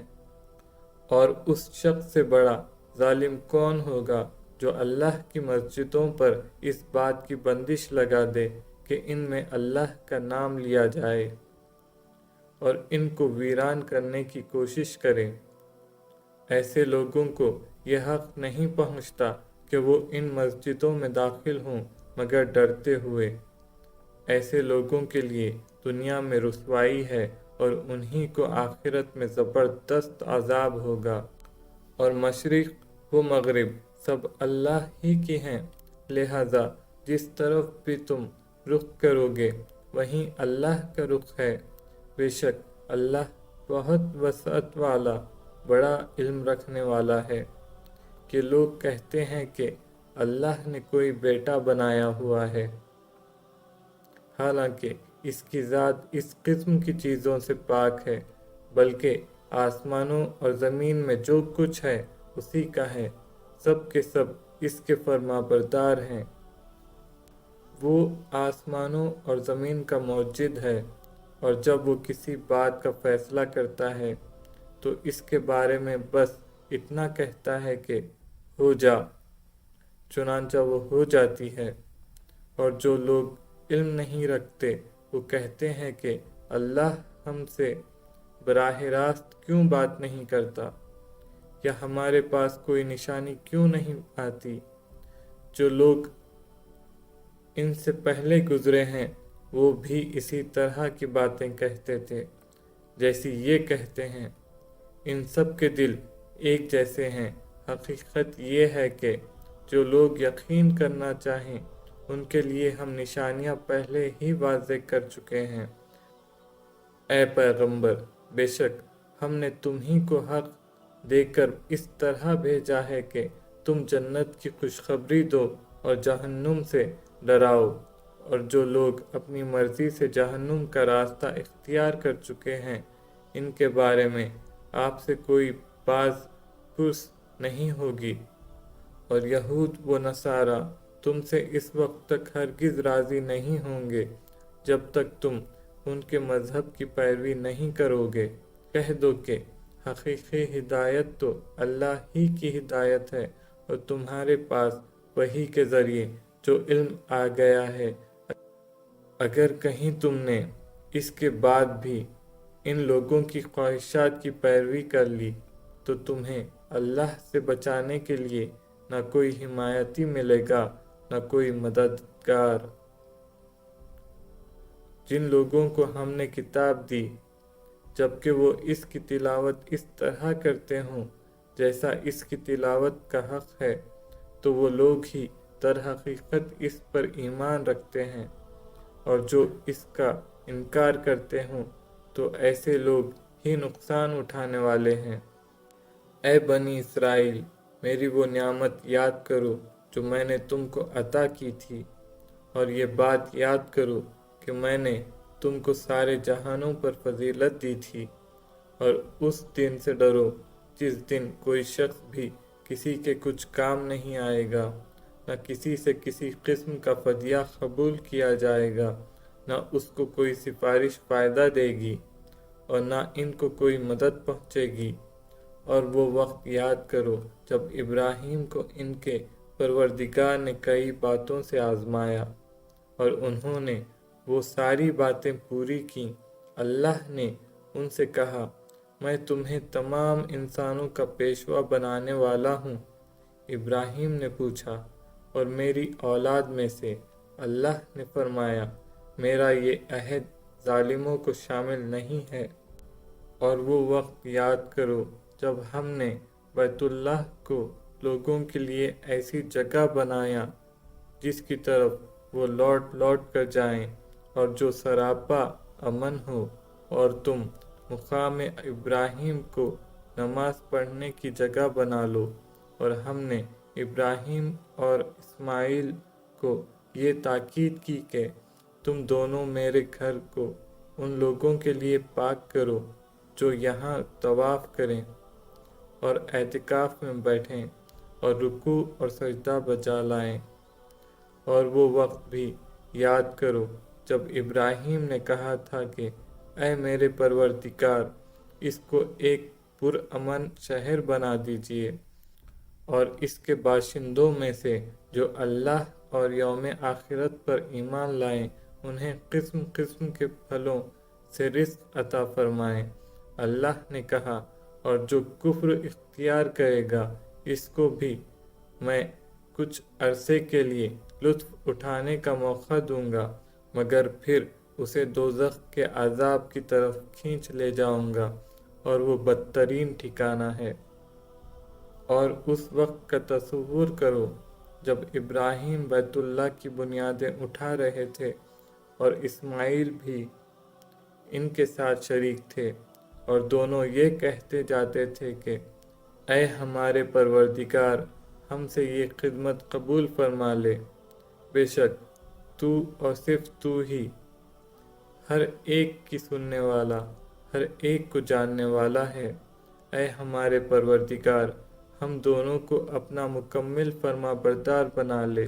اور اس شخص سے بڑا ظالم کون ہوگا جو اللہ کی مسجدوں پر اس بات کی بندش لگا دے کہ ان میں اللہ کا نام لیا جائے اور ان کو ویران کرنے کی کوشش کرے۔ ایسے لوگوں کو یہ حق نہیں پہنچتا کہ وہ ان مسجدوں میں داخل ہوں مگر ڈرتے ہوئے۔ ایسے لوگوں کے لیے دنیا میں رسوائی ہے اور انہی کو آخرت میں زبردست عذاب ہوگا۔ اور مشرق و مغرب سب اللہ ہی کی ہیں، لہذا جس طرف بھی تم رخ کرو گے وہیں اللہ کا رخ ہے۔ بے شک اللہ بہت وسعت والا بڑا علم رکھنے والا ہے۔ کہ لوگ کہتے ہیں کہ اللہ نے کوئی بیٹا بنایا ہوا ہے، حالانکہ اس کی ذات اس قسم کی چیزوں سے پاک ہے، بلکہ آسمانوں اور زمین میں جو کچھ ہے اسی کا ہے، سب کے سب اس کے فرما بردار ہیں۔ وہ آسمانوں اور زمین کا موجد ہے، اور جب وہ کسی بات کا فیصلہ کرتا ہے تو اس کے بارے میں بس اتنا کہتا ہے کہ ہو جا، چنانچہ وہ ہو جاتی ہے۔ اور جو لوگ علم نہیں رکھتے وہ کہتے ہیں کہ اللہ ہم سے براہ راست کیوں بات نہیں کرتا، یا ہمارے پاس کوئی نشانی کیوں نہیں آتی۔ جو لوگ ان سے پہلے گزرے ہیں وہ بھی اسی طرح کی باتیں کہتے تھے جیسی یہ کہتے ہیں۔ ان سب کے دل ایک جیسے ہیں۔ حقیقت یہ ہے کہ جو لوگ یقین کرنا چاہیں ان کے لیے ہم نشانیاں پہلے ہی واضح کر چکے ہیں۔ اے پیغمبر، بے شک ہم نے تمہیں کو حق دے کر اس طرح بھیجا ہے کہ تم جنت کی خوشخبری دو اور جہنم سے ڈراؤ، اور جو لوگ اپنی مرضی سے جہنم کا راستہ اختیار کر چکے ہیں ان کے بارے میں آپ سے کوئی باز پرس نہیں ہوگی۔ اور یہود و نصارہ تم سے اس وقت تک ہرگز راضی نہیں ہوں گے جب تک تم ان کے مذہب کی پیروی نہیں کرو گے۔ کہہ دو کہ حقیقی ہدایت تو اللہ ہی کی ہدایت ہے اور تمہارے پاس وحی کے ذریعے جو علم آ گیا ہے۔ اگر کہیں تم نے اس کے بعد بھی ان لوگوں کی خواہشات کی پیروی کر لی تو تمہیں اللہ سے بچانے کے لیے نہ کوئی حمایتی ملے گا نہ کوئی مددگار۔ جن لوگوں کو ہم نے کتاب دی جبکہ وہ اس کی تلاوت اس طرح کرتے ہوں جیسا اس کی تلاوت کا حق ہے، تو وہ لوگ ہی در حقیقت اس پر ایمان رکھتے ہیں، اور جو اس کا انکار کرتے ہوں تو ایسے لوگ ہی نقصان اٹھانے والے ہیں۔ اے بنی اسرائیل، میری وہ نعمت یاد کرو جو میں نے تم کو عطا کی تھی، اور یہ بات یاد کرو کہ میں نے تم کو سارے جہانوں پر فضیلت دی تھی، اور اس دن سے ڈرو جس دن کوئی شخص بھی کسی کے کچھ کام نہیں آئے گا، نہ کسی سے کسی قسم کا فدیہ قبول کیا جائے گا، نہ اس کو کوئی سفارش فائدہ دے گی اور نہ ان کو کوئی مدد پہنچے گی۔ اور وہ وقت یاد کرو جب ابراہیم کو ان کے پروردگار نے کئی باتوں سے آزمایا اور انہوں نے وہ ساری باتیں پوری کیں۔ اللہ نے ان سے کہا، میں تمہیں تمام انسانوں کا پیشوا بنانے والا ہوں۔ ابراہیم نے پوچھا، اور میری اولاد میں سے؟ اللہ نے فرمایا، میرا یہ عہد ظالموں کو شامل نہیں ہے۔ اور وہ وقت یاد کرو جب ہم نے بیت اللہ کو لوگوں کے لیے ایسی جگہ بنایا جس کی طرف وہ لوٹ لوٹ کر جائیں اور جو سراپا امن ہو، اور تم مقام ابراہیم کو نماز پڑھنے کی جگہ بنا لو۔ اور ہم نے ابراہیم اور اسماعیل کو یہ تاکید کی کہ تم دونوں میرے گھر کو ان لوگوں کے لیے پاک کرو جو یہاں طواف کریں اور اعتکاف میں بیٹھیں اور رکوع اور سجدہ بجا لائیں۔ اور وہ وقت بھی یاد کرو جب ابراہیم نے کہا تھا کہ اے میرے پروردگار، اس کو ایک پرامن شہر بنا دیجیے، اور اس کے باشندوں میں سے جو اللہ اور یوم آخرت پر ایمان لائیں انہیں قسم قسم کے پھلوں سے رزق عطا فرمائیں۔ اللہ نے کہا، اور جو کفر اختیار کرے گا اس کو بھی میں کچھ عرصے کے لیے لطف اٹھانے کا موقع دوں گا، مگر پھر اسے دوزخ کے عذاب کی طرف کھینچ لے جاؤں گا، اور وہ بدترین ٹھکانہ ہے۔ اور اس وقت کا تصور کرو جب ابراہیم بیت اللہ کی بنیادیں اٹھا رہے تھے اور اسماعیل بھی ان کے ساتھ شریک تھے، اور دونوں یہ کہتے جاتے تھے کہ اے ہمارے پروردگار، ہم سے یہ خدمت قبول فرما لے۔ بے شک تو اور صرف تو ہی ہر ایک کی سننے والا، ہر ایک کو جاننے والا ہے۔ اے ہمارے پروردگار، ہم دونوں کو اپنا مکمل فرما بردار بنا لے،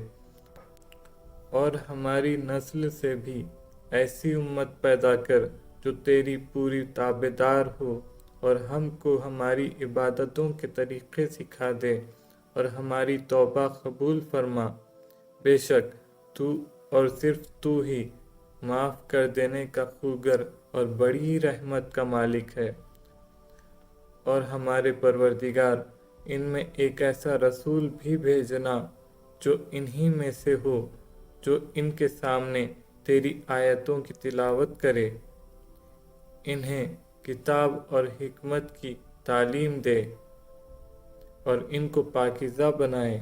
اور ہماری نسل سے بھی ایسی امت پیدا کر جو تیری پوری تابعدار ہو، اور ہم کو ہماری عبادتوں کے طریقے سکھا دے، اور ہماری توبہ قبول فرما۔ بے شک تو اور صرف تو ہی معاف کر دینے کا خوگر اور بڑی رحمت کا مالک ہے۔ اور ہمارے پروردگار، ان میں ایک ایسا رسول بھی بھیجنا جو انہی میں سے ہو، جو ان کے سامنے تیری آیتوں کی تلاوت کرے، انہیں کتاب اور حکمت کی تعلیم دے، اور ان کو پاکیزہ بنائے۔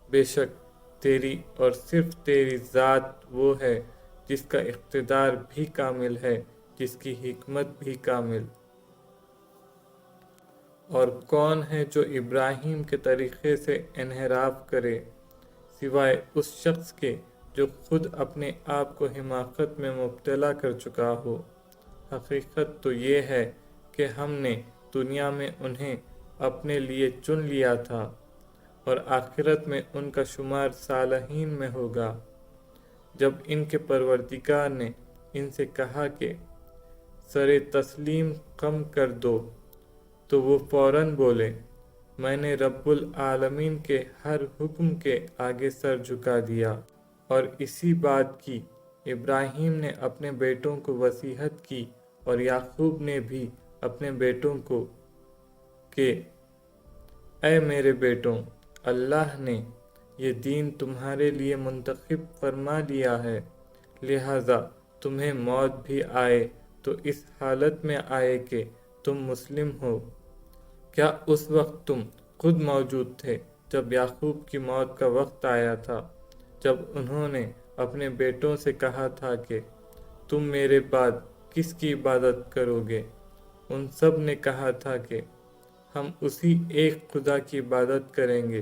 بے شک تیری اور صرف تیری ذات وہ ہے جس کا اقتدار بھی کامل ہے، جس کی حکمت بھی کامل۔ اور کون ہے جو ابراہیم کے طریقے سے انحراف کرے سوائے اس شخص کے جو خود اپنے آپ کو حماقت میں مبتلا کر چکا ہو۔ حقیقت تو یہ ہے کہ ہم نے دنیا میں انہیں اپنے لیے چن لیا تھا اور آخرت میں ان کا شمار صالحین میں ہوگا۔ جب ان کے پروردگار نے ان سے کہا کہ سر تسلیم خم کر دو تو وہ فوراً بولے، میں نے رب العالمین کے ہر حکم کے آگے سر جھکا دیا۔ اور اسی بات کی ابراہیم نے اپنے بیٹوں کو وصیت کی اور یعقوب نے بھی اپنے بیٹوں کو کہ اے میرے بیٹوں، اللہ نے یہ دین تمہارے لیے منتخب فرما لیا ہے، لہٰذا تمہیں موت بھی آئے تو اس حالت میں آئے کہ تم مسلم ہو۔ کیا اس وقت تم خود موجود تھے جب یعقوب کی موت کا وقت آیا تھا، جب انہوں نے اپنے بیٹوں سے کہا تھا کہ تم میرے بعد کس کی عبادت کرو گے؟ ان سب نے کہا تھا کہ ہم اسی ایک خدا کی عبادت کریں گے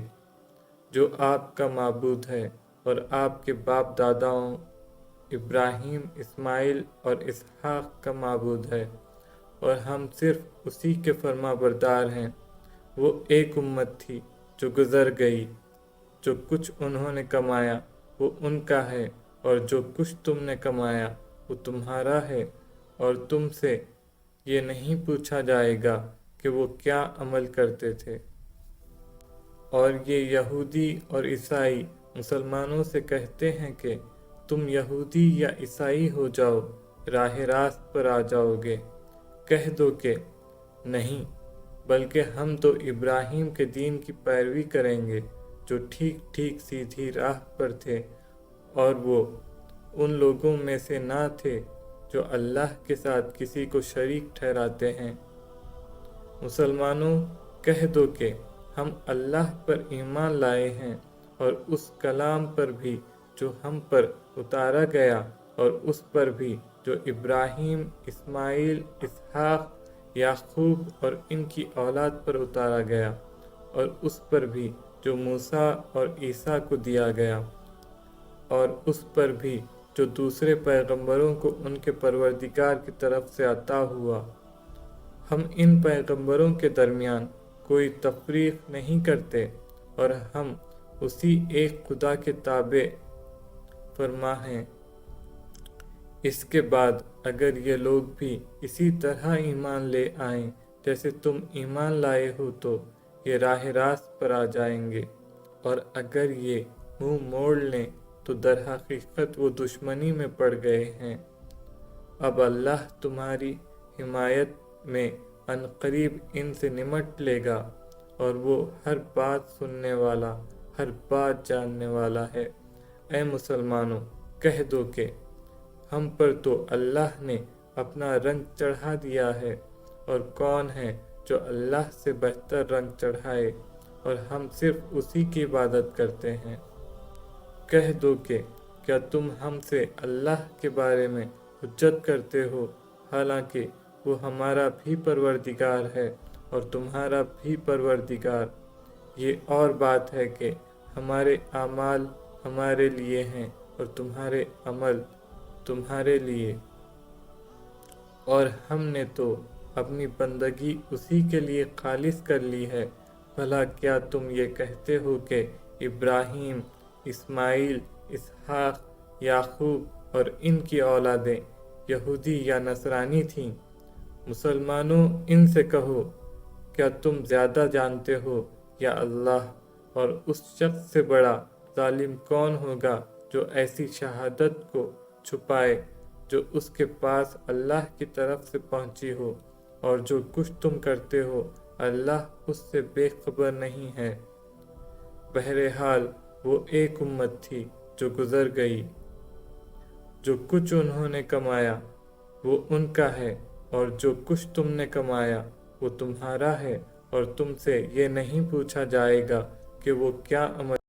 جو آپ کا معبود ہے اور آپ کے باپ داداؤں ابراہیم، اسماعیل اور اسحاق کا معبود ہے، اور ہم صرف اسی کے فرما بردار ہیں۔ وہ ایک امت تھی جو گزر گئی، جو کچھ انہوں نے کمایا وہ ان کا ہے، اور جو کچھ تم نے کمایا وہ تمہارا ہے، اور تم سے یہ نہیں پوچھا جائے گا کہ وہ کیا عمل کرتے تھے۔ اور یہ یہودی اور عیسائی مسلمانوں سے کہتے ہیں کہ تم یہودی یا عیسائی ہو جاؤ، راہ راست پر آ جاؤ گے۔ کہہ دو کہ نہیں، بلکہ ہم تو ابراہیم کے دین کی پیروی کریں گے جو ٹھیک ٹھیک سیدھی راہ پر تھے، اور وہ ان لوگوں میں سے نہ تھے جو اللہ کے ساتھ کسی کو شریک ٹھہراتے ہیں۔ مسلمانوں، کہہ دو کہ ہم اللہ پر ایمان لائے ہیں اور اس کلام پر بھی جو ہم پر اتارا گیا، اور اس پر بھی جو ابراہیم، اسماعیل، اسحاق، یعقوب اور ان کی اولاد پر اتارا گیا، اور اس پر بھی جو موسیٰ اور عیسیٰ کو دیا گیا، اور اس پر بھی جو دوسرے پیغمبروں کو ان کے پروردگار کی طرف سے عطا ہوا۔ ہم ان پیغمبروں کے درمیان کوئی تفریق نہیں کرتے، اور ہم اسی ایک خدا کے تابع فرما ہیں۔ اس کے بعد اگر یہ لوگ بھی اسی طرح ایمان لے آئیں جیسے تم ایمان لائے ہو تو یہ راہ راست پر آ جائیں گے، اور اگر یہ منہ موڑ لیں تو در حقیقت وہ دشمنی میں پڑ گئے ہیں۔ اب اللہ تمہاری حمایت میں عنقریب ان سے نمٹ لے گا، اور وہ ہر بات سننے والا، ہر بات جاننے والا ہے۔ اے مسلمانوں، کہہ دو کہ ہم پر تو اللہ نے اپنا رنگ چڑھا دیا ہے، اور کون ہے جو اللہ سے بہتر رنگ چڑھائے، اور ہم صرف اسی کی عبادت کرتے ہیں۔ کہہ دو کہ کیا تم ہم سے اللہ کے بارے میں حجت کرتے ہو، حالانکہ وہ ہمارا بھی پروردگار ہے اور تمہارا بھی پروردگار۔ یہ اور بات ہے کہ ہمارے اعمال ہمارے لیے ہیں اور تمہارے عمل تمہارے لیے، اور ہم نے تو اپنی بندگی اسی کے لیے خالص کر لی ہے۔ بھلا کیا تم یہ کہتے ہو کہ ابراہیم، اسماعیل، اسحاق، یعقوب اور ان کی اولادیں یہودی یا نصرانی تھیں؟ مسلمانوں، ان سے کہو، کیا تم زیادہ جانتے ہو یا اللہ؟ اور اس شخص سے بڑا ظالم کون ہوگا جو ایسی شہادت کو چھپائے جو اس کے پاس اللہ کی طرف سے پہنچی ہو، اور جو کچھ تم کرتے ہو اللہ اس سے بے خبر نہیں ہے۔ بہرحال وہ ایک امت تھی جو گزر گئی، جو کچھ انہوں نے کمایا وہ ان کا ہے، اور جو کچھ تم نے کمایا وہ تمہارا ہے، اور تم سے یہ نہیں پوچھا جائے گا کہ وہ کیا عمل